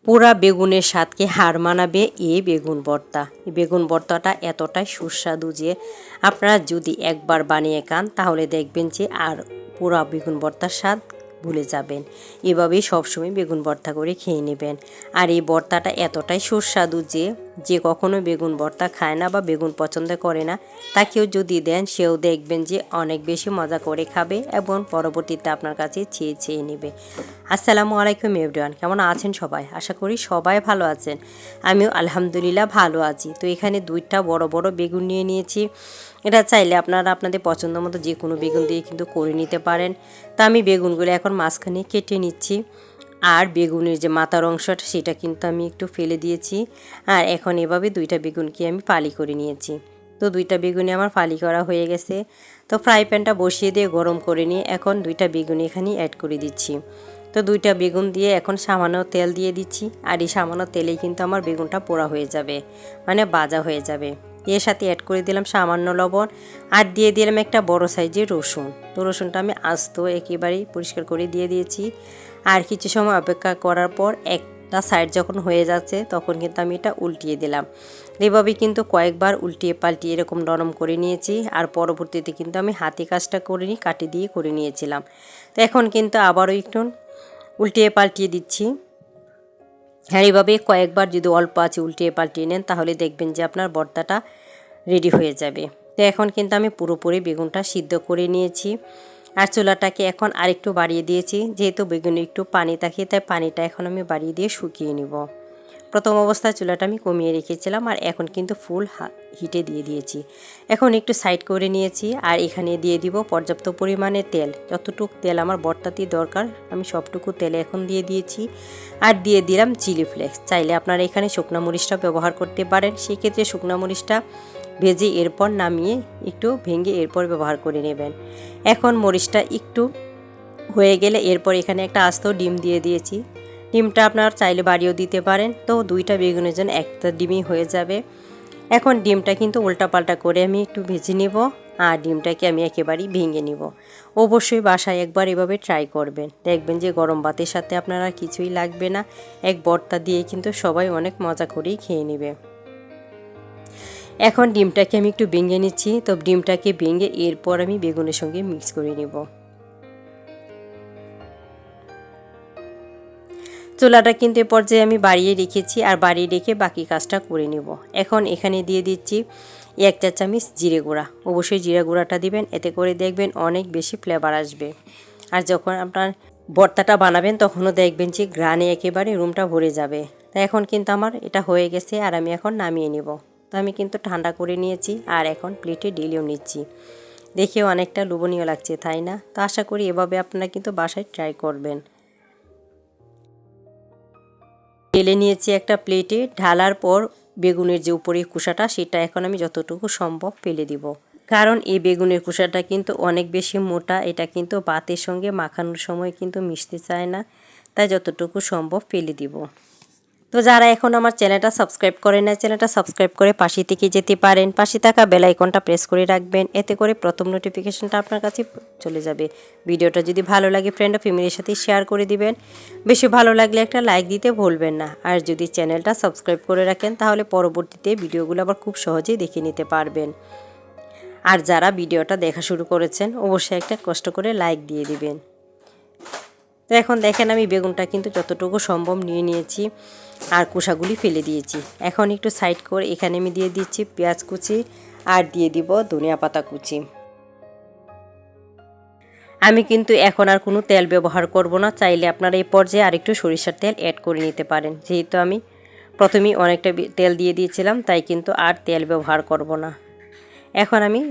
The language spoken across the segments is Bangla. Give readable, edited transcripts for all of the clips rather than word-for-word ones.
পোড়া বেগুনের স্বাদকে হার মানাবে এই বেগুন ভর্তা। এই বেগুন ভর্তাটা এতটাই সুস্বাদু যে আপনারা যদি একবার বানিয়ে খান তাহলে দেখবেন যে আর পোড়া বেগুন ভর্তার স্বাদ ভুলে যাবেন। এভাবেই সবসময় বেগুন ভর্তা করে খেয়ে নেবেন। আর এই ভর্তাটা এতটাই সুস্বাদু যে কখনো বেগুন ভর্তা খায় না বা বেগুন পছন্দ করে না, তাকেও যদি দেন সেও দেখবেন যে অনেক বেশি মজা করে খাবে এবং পরবর্তীতে আপনার কাছে চেয়ে নেবে। আসসালামু আলাইকুম এভরিওয়ান, কেমন আছেন সবাই? আশা করি সবাই ভালো আছেন। আমিও আলহামদুলিল্লাহ ভালো আছি। তো এখানে দুইটা বড় বড় বেগুন নিয়ে নিয়েছি। এটা চাইলে আপনারা আপনাদের পছন্দ মতো যে কোনো বেগুন দিয়ে কিন্তু করে নিতে পারেন। তো আমি বেগুনগুলো এখন মাঝখানে কেটে নিচ্ছি। আর বেগুনের যে মাথার অংশটা সেটা কিন্তু আমি একটু ফেলে দিয়েছি। আর এখন এভাবে দুইটা বেগুনকে আমি ফালি করে নিয়েছি। তো দুইটা বেগুনি আমার ফালি করা হয়ে গেছে। তো ফ্রাই প্যানটা বসিয়ে দিয়ে গরম করে নিয়ে এখন দুইটা বেগুনি এখানে অ্যাড করে দিচ্ছি। তো দুইটা বেগুন দিয়ে এখন সামান্য তেল দিয়ে দিচ্ছি। আর এই সামান্য তেলেই কিন্তু আমার বেগুনটা পোড়া হয়ে যাবে, মানে ভাজা হয়ে যাবে। এর সাথে অ্যাড করে দিলাম সামান্য লবণ আর দিয়ে দিলাম একটা বড় সাইজের রসুন। তো রসুনটা আমি আস্ত একেবারেই পরিষ্কার করে দিয়ে দিয়েছি। আর কিছু সময় অপেক্ষা করার পর একটা সাইড যখন হয়ে যাচ্ছে তখন কিন্তু আমি এটা উল্টিয়ে দিলাম। এভাবে কিন্তু কয়েকবার উল্টিয়ে পাল্টিয়ে এরকম নরম করে নিয়েছি। আর পরবর্তীতে কিন্তু আমি হাতে কাজটা করে কাটি দিয়ে করে নিয়েছিলাম। তো এখন কিন্তু আবারও একটু উল্টিয়ে পাল্টিয়ে দিচ্ছি। আর এইভাবে কয়েকবার যদি অল্প আছে উল্টিয়ে পাল্টিয়ে নেন তাহলে দেখবেন যে আপনার ভর্তাটা রেডি হয়ে যাবে। তো এখন কিন্তু আমি পুরোপুরি বেগুনটা সিদ্ধ করে নিয়েছি। আর চুলাটাকে এখন আরেকটু বাড়িয়ে দিয়েছি, যেহেতু বেগুনে একটু পানি থাকে তাই পানিটা এখন আমি বাড়িয়ে দিয়ে শুকিয়ে নিব। প্রথম অবস্থায় চুলাটা আমি কমিয়ে রেখেছিলাম আর এখন কিন্তু ফুল হিটে দিয়ে দিয়েছি। এখন একটু সাইড করে নিয়েছি আর এখানে দিয়ে দিব পর্যাপ্ত পরিমাণে তেল। যতটুকু তেল আমার ভর্তাতে দরকার আমি সবটুকু তেলে এখন দিয়ে দিয়েছি। আর দিয়ে দিলাম চিলি ফ্লেক্স। চাইলে আপনারা এখানে শুকনো মরিচটা ব্যবহার করতে পারেন, সেক্ষেত্রে শুকনো মরিচটা ভেজে এরপর নামিয়ে একটু ভেঙে এরপর ব্যবহার করে নেবেন। এখন মরিচটা একটু হয়ে গেলে এরপর এখানে একটা আস্ত ডিম দিয়ে দিয়েছি। ডিমটা আপনারা চাইলে বাড়িয়েও দিতে পারেন। তো দুইটা বেগুনের জন্য একটা ডিমই হয়ে যাবে। এখন ডিমটা কিন্তু উল্টাপাল্টা করে আমি একটু ভেজে নেব আর ডিমটাকে আমি একেবারেই ভেঙে নিব। অবশ্যই বাসায় একবার এভাবে ট্রাই করবেন, দেখবেন যে গরম ভাতের সাথে আপনারা কিছুই লাগবে না। এক ভর্তা দিয়ে কিন্তু সবাই অনেক মজা করেই খেয়ে নেবে। এখন ডিমটাকে আমি একটু ভেঙে নিচ্ছি। তো ডিমটাকে ভেঙে এরপর আমি বেগুনের সঙ্গে মিক্স করে নেব। চুলাটা কিন্তু এ পর্যায়ে আমি বাড়িয়ে রেখেছি আর বাড়িয়ে রেখে বাকি কাজটা করে নেব। এখন এখানে দিয়ে দিচ্ছি 1 চা চামচ জিরে গুঁড়া। অবশ্যই জিরে গুঁড়াটা দিবেন, এতে করে দেখবেন অনেক বেশি ফ্লেভার আসবে। আর যখন আপনার ভর্তাটা বানাবেন তখনও দেখবেন যে ঘ্রাণে একেবারে রুমটা ভরে যাবে। তাই এখন কিন্তু আমার এটা হয়ে গেছে আর আমি এখন নামিয়ে নেব। তো আমি কিন্তু ঠান্ডা করে নিয়েছি আর এখন প্লেটে ঢেলেও নিচ্ছি। দেখেও অনেকটা লোভনীয় লাগছে, তাই না? তো আশা করি এভাবে আপনারা কিন্তু বাসায় ট্রাই করবেন। ঢেলে নিয়েছি একটা প্লেটে। ঢালার পর বেগুনের যে উপরের খোসাটা সেটা এখন আমি যতটুকু সম্ভব ফেলে দিব, কারণ এই বেগুনের খোসাটা কিন্তু অনেক বেশি মোটা। এটা কিন্তু ভাতের সঙ্গে মাখানোর সময় কিন্তু মিশতে চায় না, তাই যতটুকু সম্ভব ফেলে দিব। তো যারা এখন আমার চ্যানেলটা সাবস্ক্রাইব করেন না, চ্যানেলটা সাবস্ক্রাইব করে পাশে থেকে যেতে পারেন। পাশে থাকা বেল আইকনটা প্রেস করে রাখবেন, এতে করে প্রথম নোটিফিকেশনটা আপনার কাছে চলে যাবে। ভিডিওটা যদি ভালো লাগে ফ্রেন্ড ও ফ্যামিলির সাথে শেয়ার করে দিবেন। বেশি ভালো লাগলে একটা লাইক দিতে ভুলবেন না। আর যদি চ্যানেলটা সাবস্ক্রাইব করে রাখেন তাহলে পরবর্তীতে ভিডিওগুলো আবার খুব সহজেই দেখে নিতে পারবেন। আর যারা ভিডিওটা দেখা শুরু করেছেন অবশ্যই একটা কষ্ট করে লাইক দিয়ে দিবেন। তো এখন দেখেন আমি বেগুনটা কিন্তু যতটুকু সম্ভব নিয়ে নিয়েছি আর খোসাগুলি ফেলে দিয়েছি। এখন একটু সাইড করে এখানে আমি দিয়ে দিচ্ছি পেঁয়াজ কুচি আর দিয়ে দিব ধনিয়া পাতা কুচি। আমি কিন্তু এখন আর কোনো তেল ব্যবহার করব না। চাইলে আপনারা এই পর্যায়ে আরেকটু সরিষার তেল অ্যাড করে নিতে পারেন। যেহেতু আমি প্রথমেই অনেকটা তেল দিয়ে দিয়েছিলাম তাই কিন্তু আর তেল ব্যবহার করব না। এখন আমি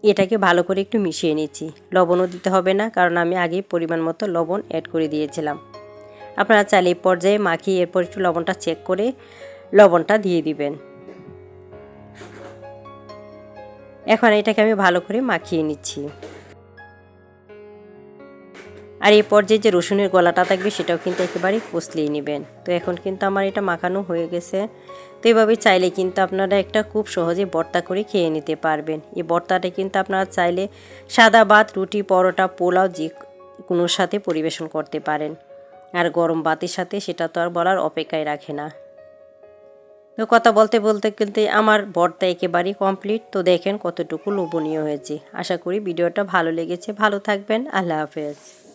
এটাকে ভালো করে একটু মিশিয়ে নিচ্ছি। লবণও দিতে হবে না, কারণ আমি আগে পরিমাণ মতো লবণ অ্যাড করে দিয়েছিলাম। আপনারা চাইলে এই পর্যায়ে মাখিয়ে এরপর একটু লবণটা চেক করে লবণটা দিয়ে দিবেন। এখন এটাকে আমি ভালো করে মাখিয়ে নিচ্ছি। আর এই পর্যায়ে যে রসুনের গলাটা থাকবে সেটাও কিন্তু একেবারে কষলিয়ে নেবেন। তো এখন কিন্তু আমার এটা মাখানো হয়ে গেছে। তো এইভাবে চাইলে কিন্তু আপনারা একটা খুব সহজে ভর্তা করে খেয়ে নিতে পারবেন। এই ভর্তাটা কিন্তু আপনারা চাইলে সাদা ভাত, রুটি, পরোটা, পোলাও যে কোনোর সাথে পরিবেশন করতে পারেন। আর গরম ভাতের সাথে সেটা তো আর বলার অপেক্ষায় রাখে না। তো কথা বলতে বলতে কিন্তু আমার ভর্তা একেবারেই কমপ্লিট। তো দেখেন কতটুকু লোভনীয় হয়েছে। আশা করি ভিডিওটা ভালো লেগেছে। ভালো থাকবেন। আল্লাহ হাফেজ।